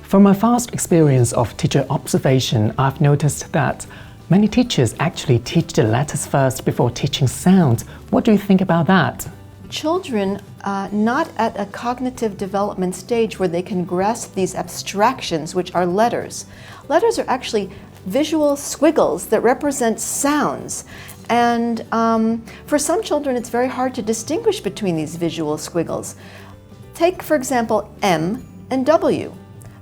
From my past experience of teacher observation, I've noticed that many teachers actually teach the letters first before teaching sounds. What do you think about that? Children not at a cognitive development stage where they can grasp these abstractions, which are letters. Letters are actually visual squiggles that represent sounds. And for some children, it's very hard to distinguish between these visual squiggles. Take, for example, M and W.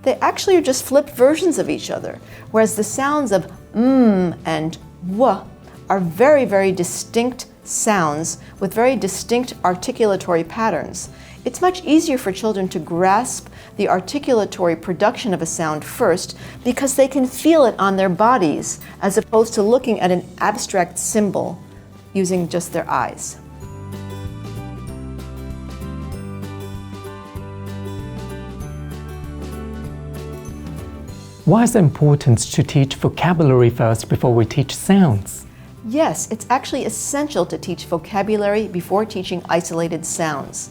They actually are just flipped versions of each other, whereas the sounds of and W are very, very distinct sounds with very distinct articulatory patterns. It's much easier for children to grasp the articulatory production of a sound first because they can feel it on their bodies as opposed to looking at an abstract symbol using just their eyes. Why is it important to teach vocabulary first before we teach sounds? Yes, it's actually essential to teach vocabulary before teaching isolated sounds.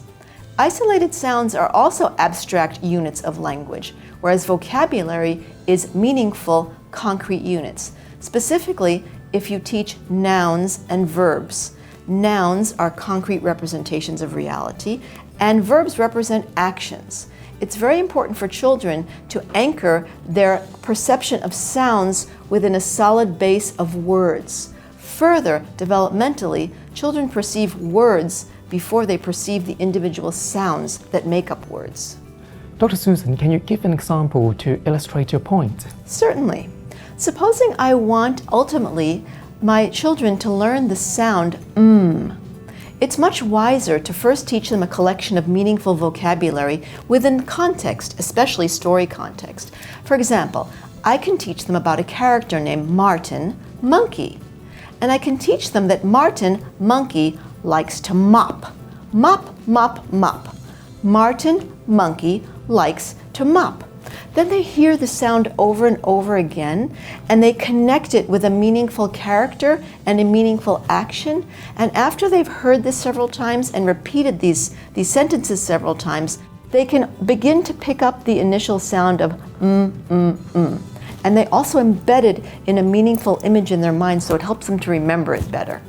Isolated sounds are also abstract units of language, whereas vocabulary is meaningful, concrete units. Specifically, if you teach nouns and verbs. Nouns are concrete representations of reality, and verbs represent actions. It's very important for children to anchor their perception of sounds within a solid base of words. Further, developmentally, children perceive words before they perceive the individual sounds that make up words. Dr. Susan, can you give an example to illustrate your point? Certainly. Supposing I want ultimately my children to learn the sound It's much wiser to first teach them a collection of meaningful vocabulary within context, especially story context. For example, I can teach them about a character named Martin, Monkey. And I can teach them that Martin, Monkey, likes to mop. Mop, mop, mop. Martin, Monkey, likes to mop. Then they hear the sound over and over again, and they connect it with a meaningful character and a meaningful action. And after they've heard this several times and repeated these sentences several times, they can begin to pick up the initial sound of And they also embed it in a meaningful image in their mind, so it helps them to remember it better.